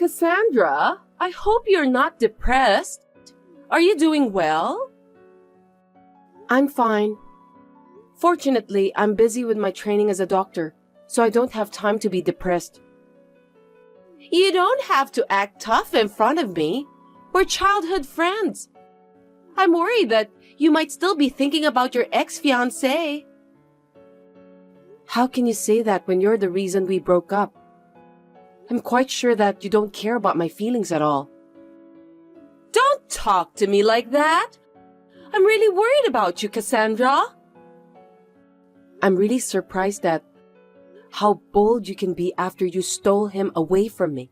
Cassandra, I hope you're not depressed. Are you doing well? I'm fine. Fortunately, I'm busy with my training as a doctor, so I don't have time to be depressed. You don't have to act tough in front of me. We're childhood friends. I'm worried that you might still be thinking about your ex-fiancé. How can you say that when you're the reason we broke up? I'm quite sure that you don't care about my feelings at all. Don't talk to me like that. I'm really worried about you, Cassandra. I'm really surprised at how bold you can be after you stole him away from me.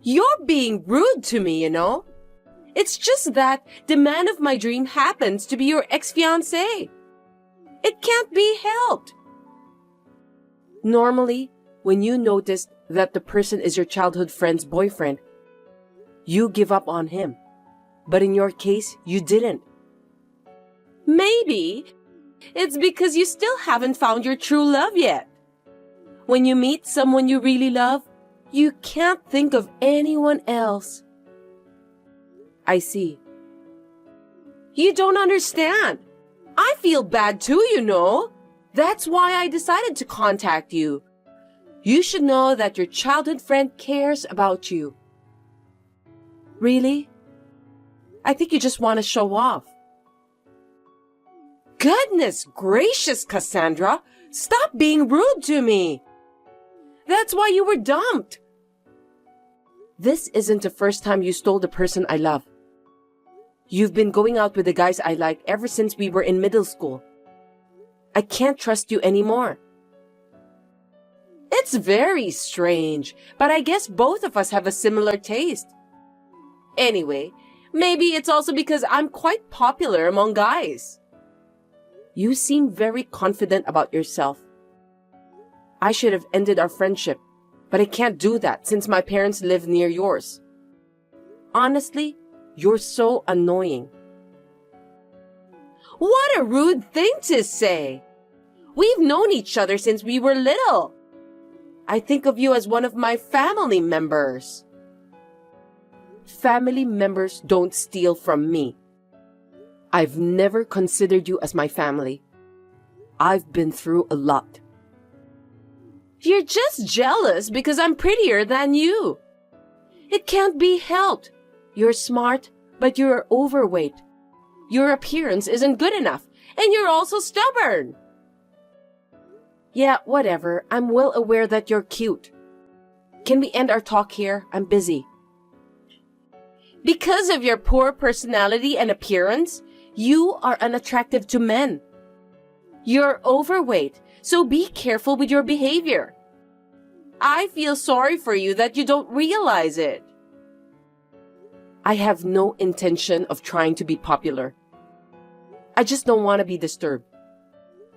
You're being rude to me, you know. It's just that the man of my dream happens to be your ex-fiancé. It can't be helped. Normally, when you notice that the person is your childhood friend's boyfriend, you give up on him. But in your case, you didn't. Maybe it's because you still haven't found your true love yet. When you meet someone you really love, you can't think of anyone else. I see. You don't understand. I feel bad too, you know. That's why I decided to contact you. You should know that your childhood friend cares about you. Really? I think you just want to show off. Goodness gracious, Cassandra! Stop being rude to me! That's why you were dumped. This isn't the first time you stole the person I love. You've been going out with the guys I like ever since we were in middle school. I can't trust you anymore. It's very strange, but I guess both of us have a similar taste. Anyway, maybe it's also because I'm quite popular among guys. You seem very confident about yourself. I should have ended our friendship, but I can't do that since my parents live near yours. Honestly, you're so annoying. What a rude thing to say! We've known each other since we were little. I think of you as one of my family members. Family members don't steal from me. I've never considered you as my family. I've been through a lot. You're just jealous because I'm prettier than you. It can't be helped. You're smart, but you're overweight. Your appearance isn't good enough, and you're also stubborn. Yeah, whatever. I'm well aware that you're cute. Can we end our talk here? I'm busy. Because of your poor personality and appearance, you are unattractive to men. You're overweight, so be careful with your behavior. I feel sorry for you that you don't realize it. I have no intention of trying to be popular. I just don't want to be disturbed.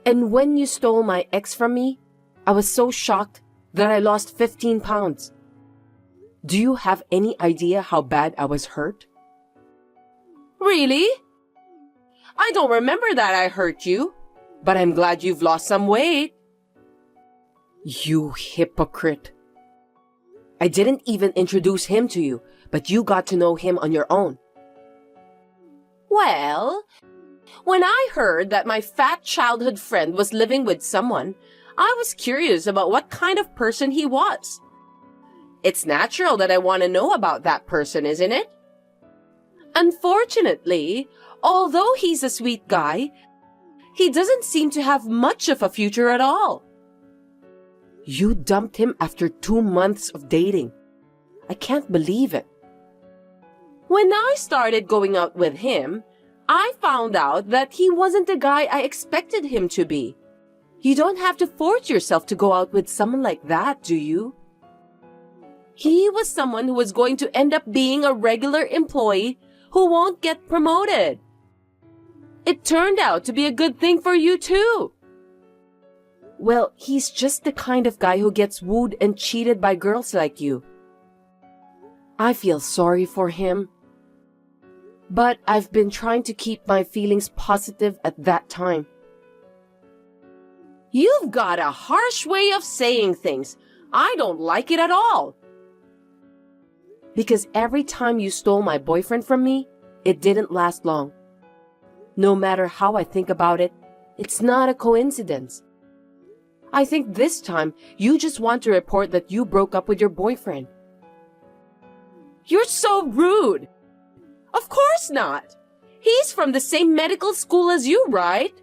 And when you stole my ex from me, I was so shocked that I lost 15 pounds. Do you have any idea how bad I was hurt? Really? I don't remember that I hurt you, but I'm glad you've lost some weight. You hypocrite. I didn't even introduce him to you, but you got to know him on your own. Well, when I heard that my fat childhood friend was living with someone, I was curious about what kind of person he was. It's natural that I want to know about that person, isn't it? Unfortunately, although he's a sweet guy, he doesn't seem to have much of a future at all. You dumped him after 2 months of dating. I can't believe it. When I started going out with him, I found out that he wasn't the guy I expected him to be. You don't have to force yourself to go out with someone like that, do you? He was someone who was going to end up being a regular employee who won't get promoted. It turned out to be a good thing for you too. Well, he's just the kind of guy who gets wooed and cheated by girls like you. I feel sorry for him. But I've been trying to keep my feelings positive at that time. You've got a harsh way of saying things. I don't like it at all. Because every time you stole my boyfriend from me, it didn't last long. No matter how I think about it, it's not a coincidence. I think this time you just want to report that you broke up with your boyfriend. You're so rude. Of course not. He's from the same medical school as you, right?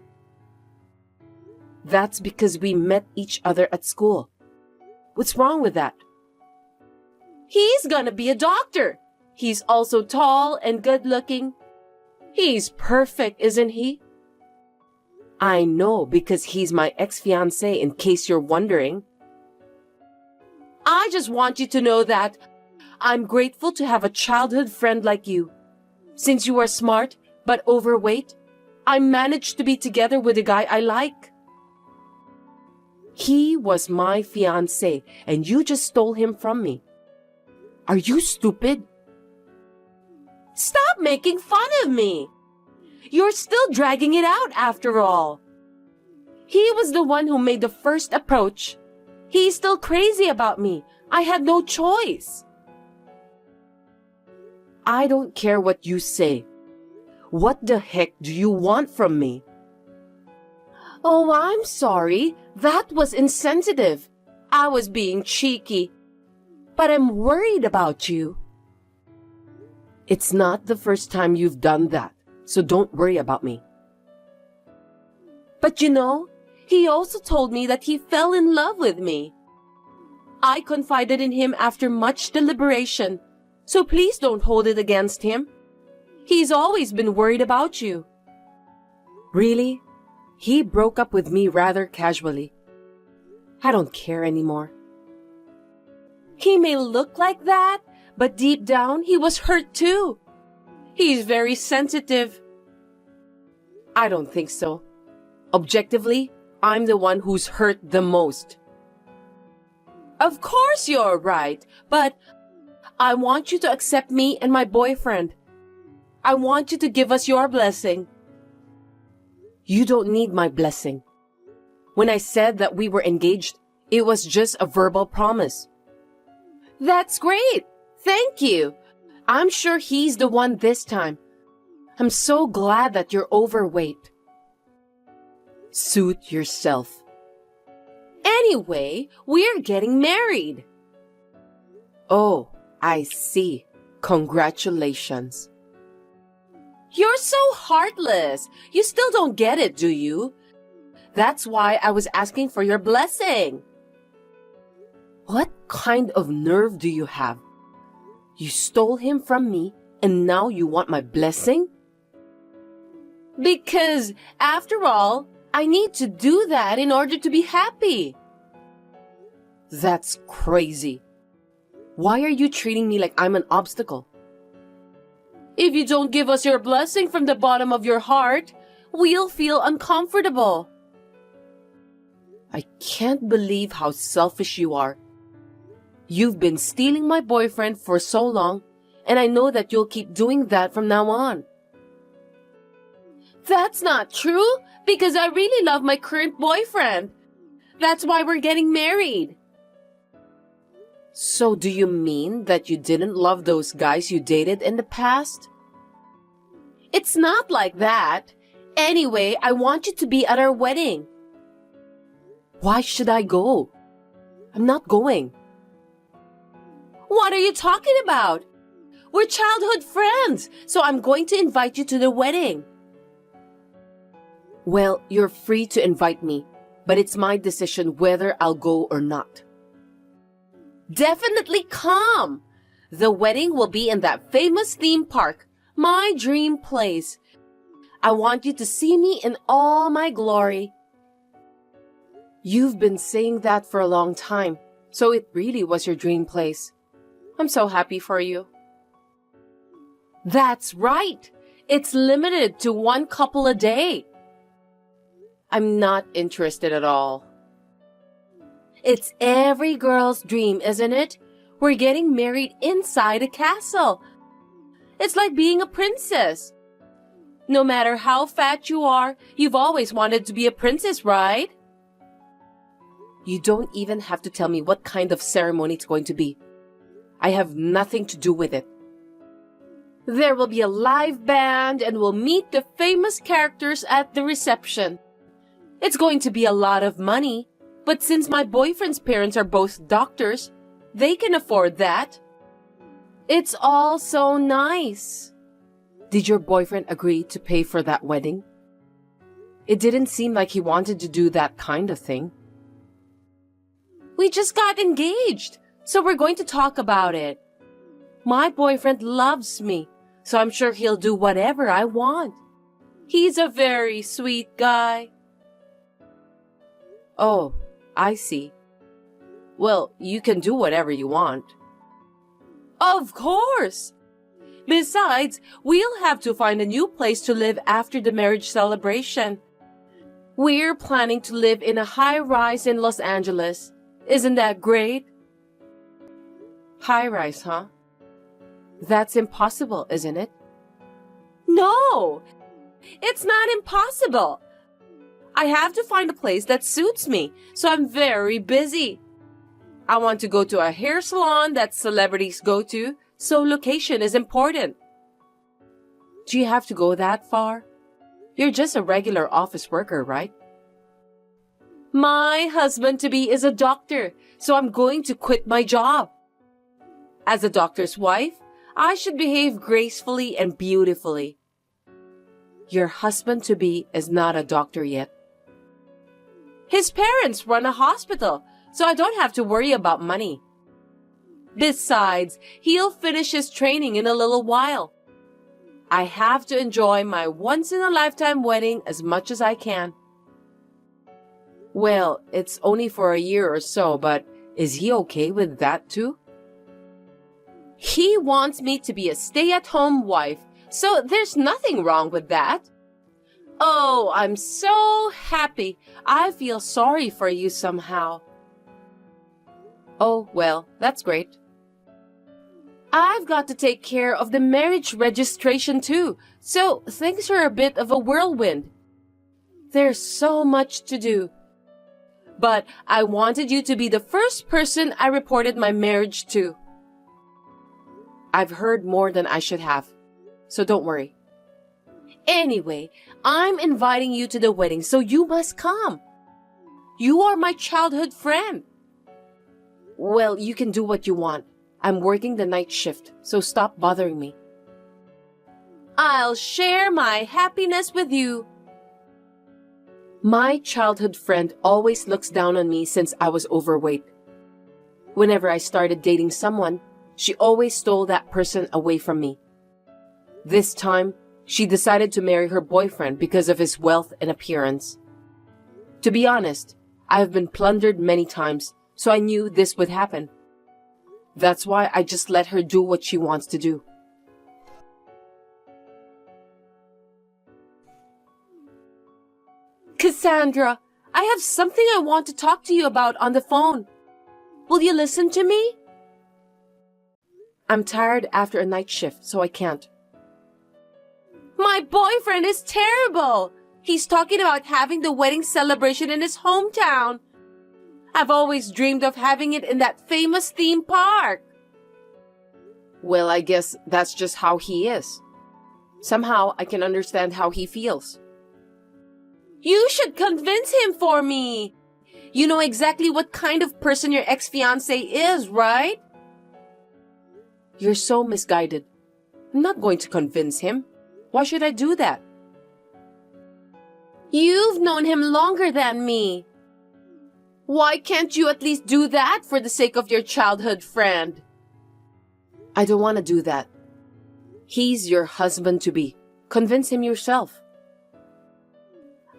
That's because we met each other at school. What's wrong with that? He's gonna be a doctor. He's also tall and good-looking. He's perfect, isn't he? I know because he's my ex-fiancé, in case you're wondering. I just want you to know that I'm grateful to have a childhood friend like you. Since you are smart but overweight, I managed to be together with a guy I like. He was my fiancé and you just stole him from me. Are you stupid? Stop making fun of me. You're still dragging it out after all. He was the one who made the first approach. He's still crazy about me. I had no choice. I don't care what you say. What the heck do you want from me? Oh, I'm sorry. That was insensitive. I was being cheeky. But I'm worried about you. It's not the first time you've done that, so don't worry about me. But you know, he also told me that he fell in love with me. I confided in him after much deliberation, so please don't hold it against him. He's always been worried about you. Really? He broke up with me rather casually. I don't care anymore. He may look like that, but deep down he was hurt too. He's very sensitive. I don't think so. Objectively, I'm the one who's hurt the most. Of course you're right, but I want you to accept me and my boyfriend. I want you to give us your blessing. You don't need my blessing. When I said that we were engaged, it was just a verbal promise. That's great. Thank you. I'm sure he's the one this time. I'm so glad that you're overweight. Suit yourself. Anyway, we're getting married. Oh, I see. Congratulations. You're so heartless. You still don't get it, do you? That's why I was asking for your blessing. What kind of nerve do you have? You stole him from me and now you want my blessing? Because, after all, I need to do that in order to be happy. That's crazy. Why are you treating me like I'm an obstacle? If you don't give us your blessing from the bottom of your heart, we'll feel uncomfortable. I can't believe how selfish you are. You've been stealing my boyfriend for so long, and I know that you'll keep doing that from now on. That's not true, because I really love my current boyfriend. That's why we're getting married. So do you mean that you didn't love those guys you dated in the past? It's not like that. Anyway, I want you to be at our wedding. Why should I go? I'm not going. What are you talking about? We're childhood friends, so I'm going to invite you to the wedding. Well, you're free to invite me, but it's my decision whether I'll go or not. Definitely come! The wedding will be in that famous theme park, my dream place. I want you to see me in all my glory. You've been saying that for a long time, so it really was your dream place. I'm so happy for you. That's right! It's limited to 1 couple a day. I'm not interested at all. It's every girl's dream, isn't it? We're getting married inside a castle. It's like being a princess. No matter how fat you are, you've always wanted to be a princess, right? You don't even have to tell me what kind of ceremony it's going to be. I have nothing to do with it. There will be a live band and we'll meet the famous characters at the reception. It's going to be a lot of money, but since my boyfriend's parents are both doctors, they can afford that. It's all so nice. Did your boyfriend agree to pay for that wedding? It didn't seem like he wanted to do that kind of thing. We just got engaged, so we're going to talk about it. My boyfriend loves me, so I'm sure he'll do whatever I want. He's a very sweet guy. Oh, I see. Well, you can do whatever you want. Of course! Besides, we'll have to find a new place to live after the marriage celebration. We're planning to live in a high-rise in Los Angeles. Isn't that great? High-rise, huh? That's impossible, isn't it? No! It's not impossible. I have to find a place that suits me, so I'm very busy. I want to go to a hair salon that celebrities go to, so location is important. Do you have to go that far? You're just a regular office worker, right? My husband-to-be is a doctor, so I'm going to quit my job. As a doctor's wife, I should behave gracefully and beautifully. Your husband-to-be is not a doctor yet. His parents run a hospital, so I don't have to worry about money. Besides, he'll finish his training in a little while. I have to enjoy my once-in-a-lifetime wedding as much as I can. Well, it's only for a year or so, but is he okay with that too? He wants me to be a stay-at-home wife, so there's nothing wrong with that. Oh, I'm so happy. I feel sorry for you somehow. Oh, well, that's great. I've got to take care of the marriage registration too, so things are a bit of a whirlwind. There's so much to do. But I wanted you to be the first person I reported my marriage to. I've heard more than I should have, so don't worry. Anyway, I'm inviting you to the wedding, so you must come. You are my childhood friend. Well, you can do what you want. I'm working the night shift, so stop bothering me. I'll share my happiness with you. My childhood friend always looks down on me since I was overweight. Whenever I started dating someone, she always stole that person away from me. This time, she decided to marry her boyfriend because of his wealth and appearance. To be honest, I have been plundered many times, so I knew this would happen. That's why I just let her do what she wants to do. Cassandra, I have something I want to talk to you about on the phone. Will you listen to me? I'm tired after a night shift, so I can't. My boyfriend is terrible. He's talking about having the wedding celebration in his hometown. I've always dreamed of having it in that famous theme park. Well, I guess that's just how he is. Somehow I can understand how he feels. You should convince him for me. You know exactly what kind of person your ex-fiancé is, right? You're so misguided. I'm not going to convince him. Why should I do that? You've known him longer than me. Why can't you at least do that for the sake of your childhood friend? I don't want to do that. He's your husband-to-be. Convince him yourself.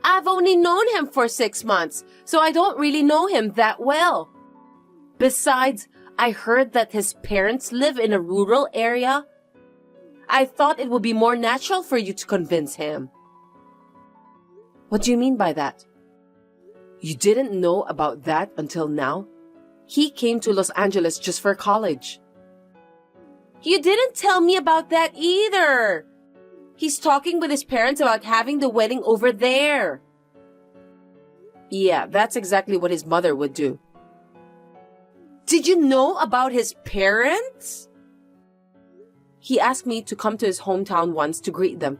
I've only known him for 6 months, so I don't really know him that well. Besides, I heard that his parents live in a rural area. I thought it would be more natural for you to convince him. What do you mean by that? You didn't know about that until now? He came to Los Angeles just for college. You didn't tell me about that either. He's talking with his parents about having the wedding over there. Yeah, that's exactly what his mother would do. Did you know about his parents? He asked me to come to his hometown once to greet them.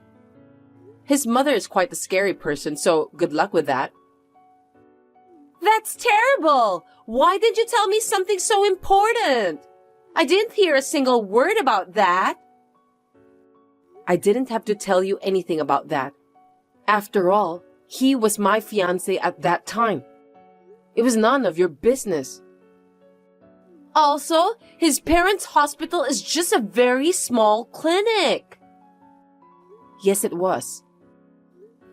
His mother is quite a scary person, so good luck with that. That's terrible! Why didn't you tell me something so important? I didn't hear a single word about that. I didn't have to tell you anything about that. After all, he was my fiancé at that time. It was none of your business. Also, his parents' hospital is just a very small clinic. Yes, it was.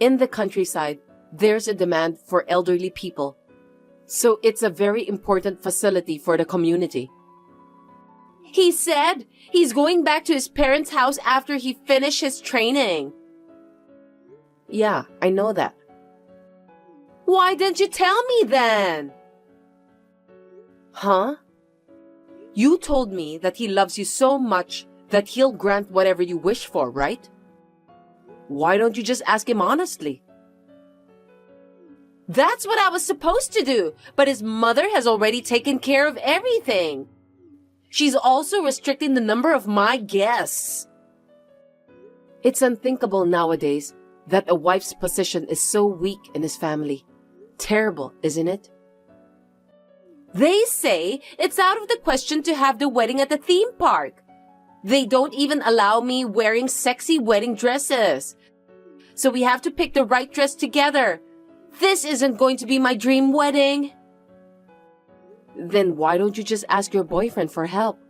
In the countryside, there's a demand for elderly people. So it's a very important facility for the community. He said he's going back to his parents' house after he finished his training. Yeah, I know that. Why didn't you tell me then? Huh? You told me that he loves you so much that he'll grant whatever you wish for, right? Why don't you just ask him honestly? That's what I was supposed to do, but his mother has already taken care of everything. She's also restricting the number of my guests. It's unthinkable nowadays that a wife's position is so weak in his family. Terrible, isn't it? They say it's out of the question to have the wedding at the theme park. They don't even allow me wearing sexy wedding dresses. So we have to pick the right dress together. This isn't going to be my dream wedding. Then why don't you just ask your boyfriend for help?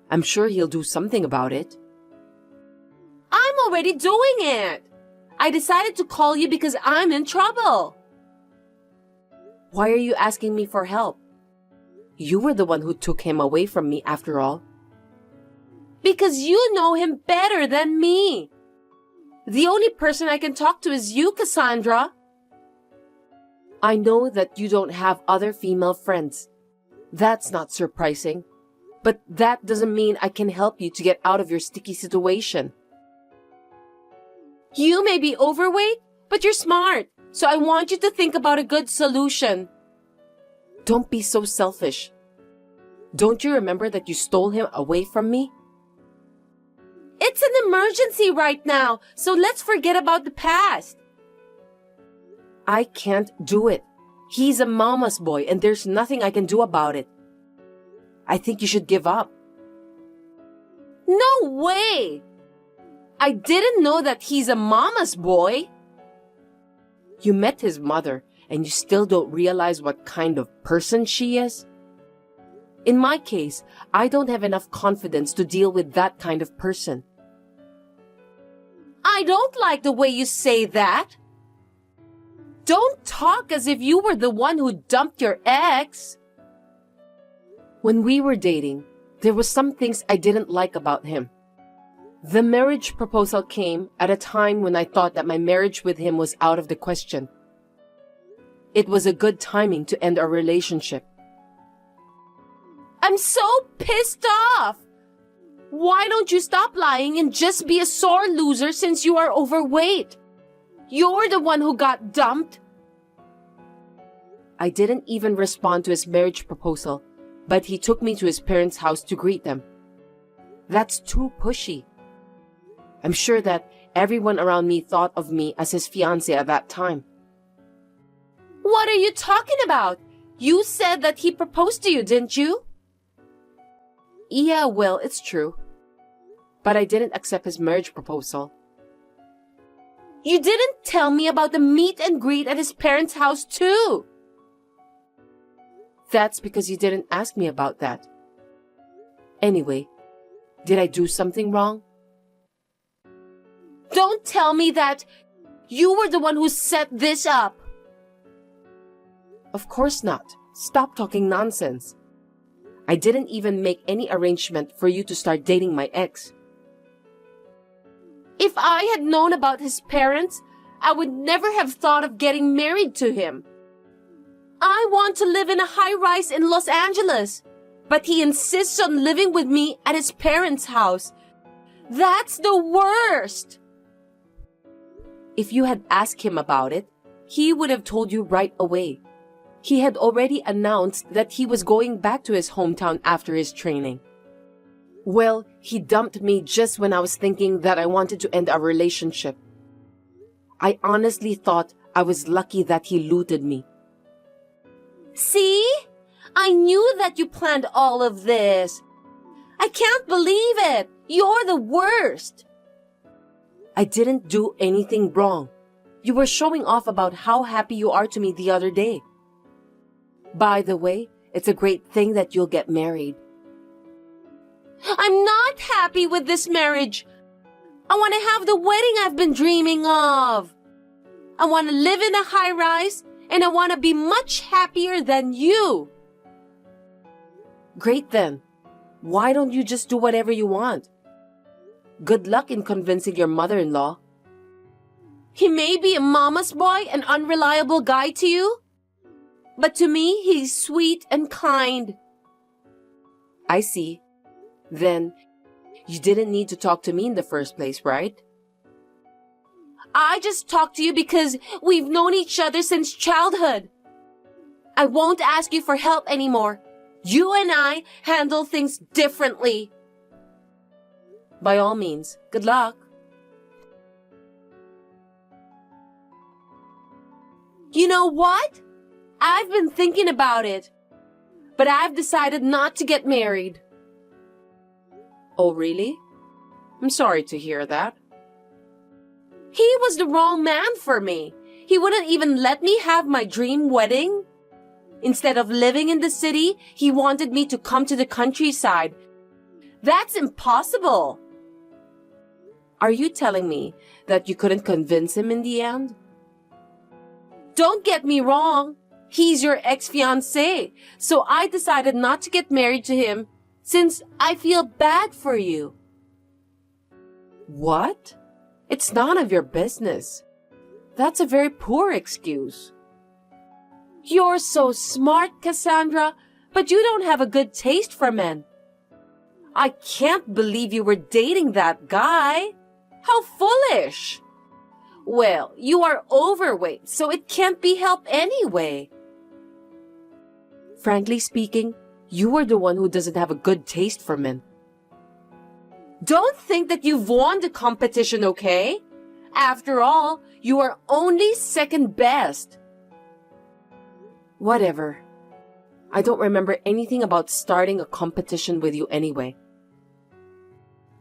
I'm sure he'll do something about it. I'm already doing it. I decided to call you because I'm in trouble. Why are you asking me for help? You were the one who took him away from me after all. Because you know him better than me. The only person I can talk to is you, Cassandra. I know that you don't have other female friends. That's not surprising. But that doesn't mean I can help you to get out of your sticky situation. You may be overweight, but you're smart. So I want you to think about a good solution. Don't be so selfish. Don't you remember that you stole him away from me? It's an emergency right now, so let's forget about the past. I can't do it. He's a mama's boy and there's nothing I can do about it. I think you should give up. No way! I didn't know that he's a mama's boy. You met his mother and you still don't realize what kind of person she is? In my case, I don't have enough confidence to deal with that kind of person. I don't like the way you say that. Don't talk as if you were the one who dumped your ex. When we were dating, there were some things I didn't like about him. The marriage proposal came at a time when I thought that my marriage with him was out of the question. It was a good timing to end our relationship. I'm so pissed off! Why don't you stop lying and just be a sore loser since you are overweight? You're the one who got dumped. I didn't even respond to his marriage proposal, but he took me to his parents' house to greet them. That's too pushy. I'm sure that everyone around me thought of me as his fiancé at that time. What are you talking about? You said that he proposed to you, didn't you? Yeah, well, it's true. But I didn't accept his marriage proposal. You didn't tell me about the meet and greet at his parents' house too. That's because you didn't ask me about that. Anyway, did I do something wrong? Don't tell me that you were the one who set this up. Of course not. Stop talking nonsense. I didn't even make any arrangement for you to start dating my ex. If I had known about his parents, I would never have thought of getting married to him. I want to live in a high-rise in Los Angeles, but he insists on living with me at his parents' house. That's the worst! If you had asked him about it, he would have told you right away. He had already announced that he was going back to his hometown after his training. Well, he dumped me just when I was thinking that I wanted to end our relationship. I honestly thought I was lucky that he looted me. See? I knew that you planned all of this. I can't believe it. You're the worst. I didn't do anything wrong. You were showing off about how happy you are to me the other day. By the way, it's a great thing that you'll get married. I'm not happy with this marriage. I want to have the wedding I've been dreaming of. I want to live in a high-rise, and I want to be much happier than you. Great then. Why don't you just do whatever you want? Good luck in convincing your mother-in-law. He may be a mama's boy, an unreliable guy to you, but to me, he's sweet and kind. I see. Then, you didn't need to talk to me in the first place, right? I just talked to you because we've known each other since childhood. I won't ask you for help anymore. You and I handle things differently. By all means, good luck. You know what? I've been thinking about it, but I've decided not to get married. Oh, really? I'm sorry to hear that. He was the wrong man for me. He wouldn't even let me have my dream wedding. Instead of living in the city, he wanted me to come to the countryside. That's impossible. Are you telling me that you couldn't convince him in the end? Don't get me wrong. He's your ex-fiancé, so I decided not to get married to him since I feel bad for you. What? It's none of your business. That's a very poor excuse. You're so smart, Cassandra, but you don't have a good taste for men. I can't believe you were dating that guy. How foolish. Well, you are overweight, so it can't be helped anyway. Frankly speaking, you are the one who doesn't have a good taste for men. Don't think that you've won the competition, okay? After all, you are only second best. Whatever. I don't remember anything about starting a competition with you anyway.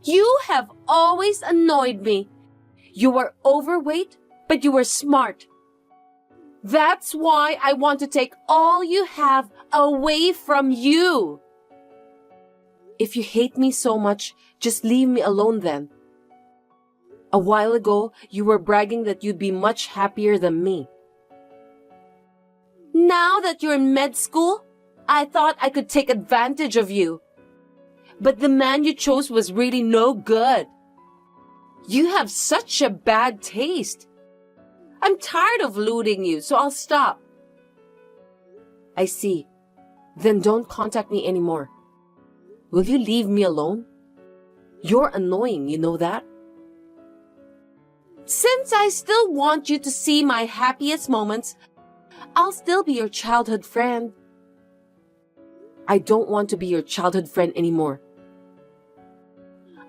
You have always annoyed me. You were overweight, but you were smart. That's why I want to take all you have away from you. If you hate me so much, just leave me alone then. A while ago, you were bragging that you'd be much happier than me. Now that you're in med school, I thought I could take advantage of you. But the man you chose was really no good. You have such a bad taste. I'm tired of looting you, so I'll stop. I see. Then don't contact me anymore. Will you leave me alone? You're annoying, you know that? Since I still want you to see my happiest moments, I'll still be your childhood friend. I don't want to be your childhood friend anymore.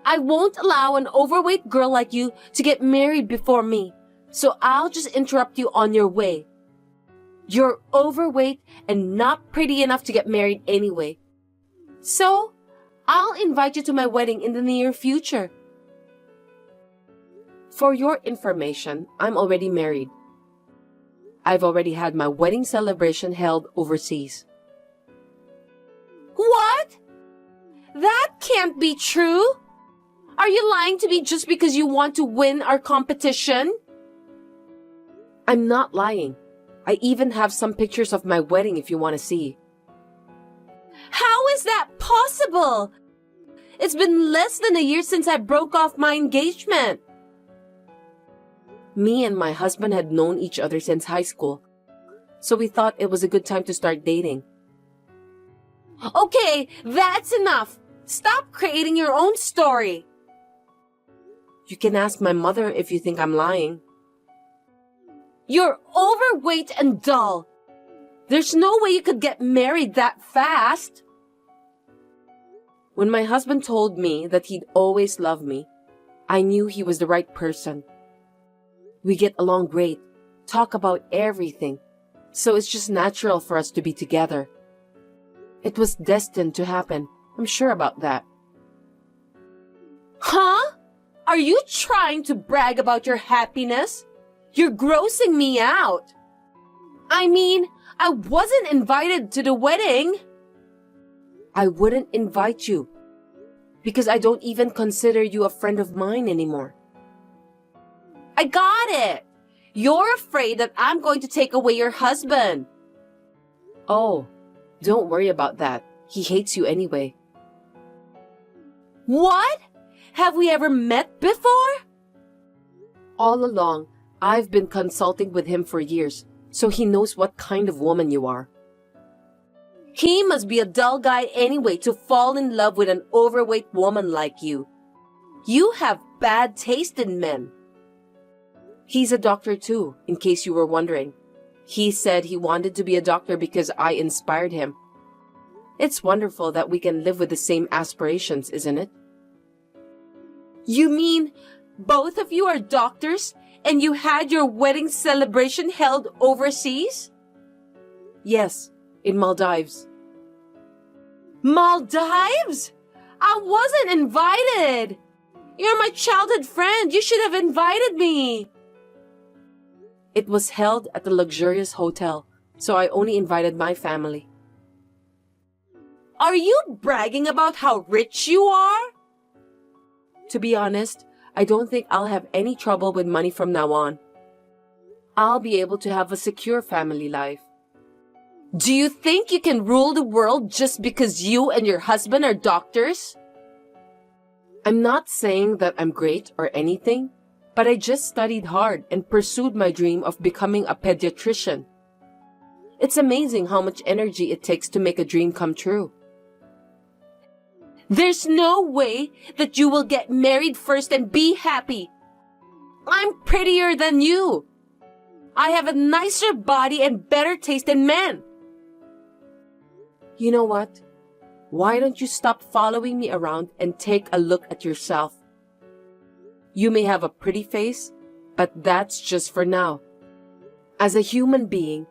I won't allow an overweight girl like you to get married before me, so I'll just interrupt you on your way. You're overweight and not pretty enough to get married anyway. So, I'll invite you to my wedding in the near future. For your information, I'm already married. I've already had my wedding celebration held overseas. What? That can't be true. Are you lying to me just because you want to win our competition? I'm not lying. I even have some pictures of my wedding if you want to see. How is that possible? It's been less than a year since I broke off my engagement. Me and my husband had known each other since high school, so we thought it was a good time to start dating. Okay, that's enough. Stop creating your own story. You can ask my mother if you think I'm lying. You're overweight and dull. There's no way you could get married that fast. When my husband told me that he'd always love me, I knew he was the right person. We get along great, talk about everything, so it's just natural for us to be together. It was destined to happen. I'm sure about that. Huh? Are you trying to brag about your happiness? You're grossing me out. I mean, I wasn't invited to the wedding. I wouldn't invite you because I don't even consider you a friend of mine anymore. I got it. You're afraid that I'm going to take away your husband. Oh, don't worry about that. He hates you anyway. What? Have we ever met before? All along, I've been consulting with him for years, so he knows what kind of woman you are. He must be a dull guy anyway to fall in love with an overweight woman like you. You have bad taste in men. He's a doctor too, in case you were wondering. He said he wanted to be a doctor because I inspired him. It's wonderful that we can live with the same aspirations, isn't it? You mean both of you are doctors and you had your wedding celebration held overseas? Yes, in Maldives. Maldives? I wasn't invited. You're my childhood friend. You should have invited me. It was held at a luxurious hotel, so I only invited my family. Are you bragging about how rich you are? To be honest, I don't think I'll have any trouble with money from now on. I'll be able to have a secure family life. Do you think you can rule the world just because you and your husband are doctors? I'm not saying that I'm great or anything, but I just studied hard and pursued my dream of becoming a pediatrician. It's amazing how much energy it takes to make a dream come true. There's no way that you will get married first and be happy. I'm prettier than you. I have a nicer body and better taste in men. You know what? Why don't you stop following me around and take a look at yourself? You may have a pretty face, but that's just for now. As a human being,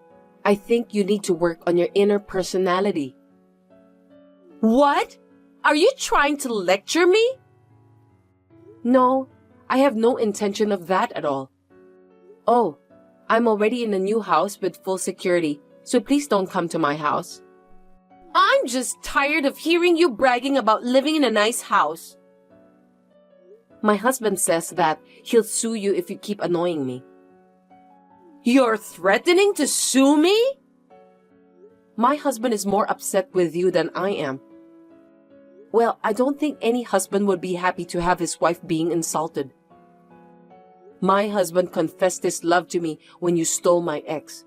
I think you need to work on your inner personality. What? Are you trying to lecture me? No, I have no intention of that at all. Oh, I'm already in a new house with full security, so please don't come to my house. I'm just tired of hearing you bragging about living in a nice house. My husband says that he'll sue you if you keep annoying me. You're threatening to sue me? My husband is more upset with you than I am. Well, I don't think any husband would be happy to have his wife being insulted. My husband confessed his love to me when you stole my ex.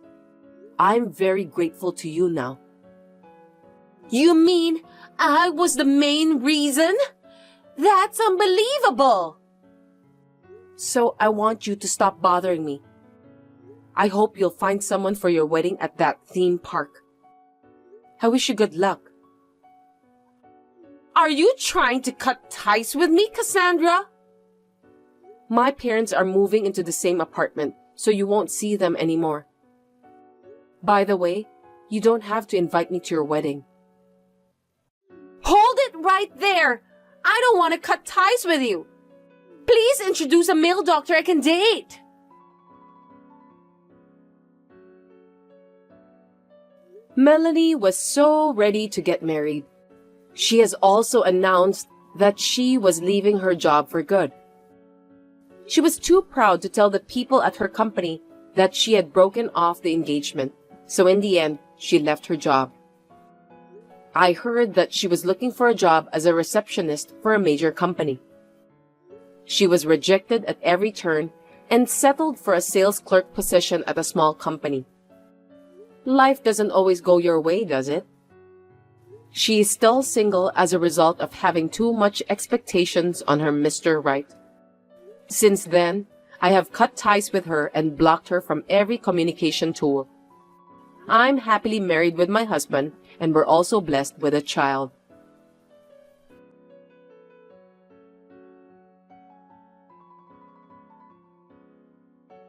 I'm very grateful to you now. You mean I was the main reason? That's unbelievable! So I want you to stop bothering me. I hope you'll find someone for your wedding at that theme park. I wish you good luck. Are you trying to cut ties with me, Cassandra? My parents are moving into the same apartment, so you won't see them anymore. By the way, you don't have to invite me to your wedding. Hold it right there! I don't want to cut ties with you. Please introduce a male doctor I can date. Melanie was so ready to get married. She has also announced that she was leaving her job for good. She was too proud to tell the people at her company that she had broken off the engagement, so in the end, she left her job. I heard that she was looking for a job as a receptionist for a major company. She was rejected at every turn and settled for a sales clerk position at a small company. Life doesn't always go your way, does it? She is still single as a result of having too much expectations on her Mr. Right. Since then, I have cut ties with her and blocked her from every communication tool. I'm happily married with my husband, and we're also blessed with a child.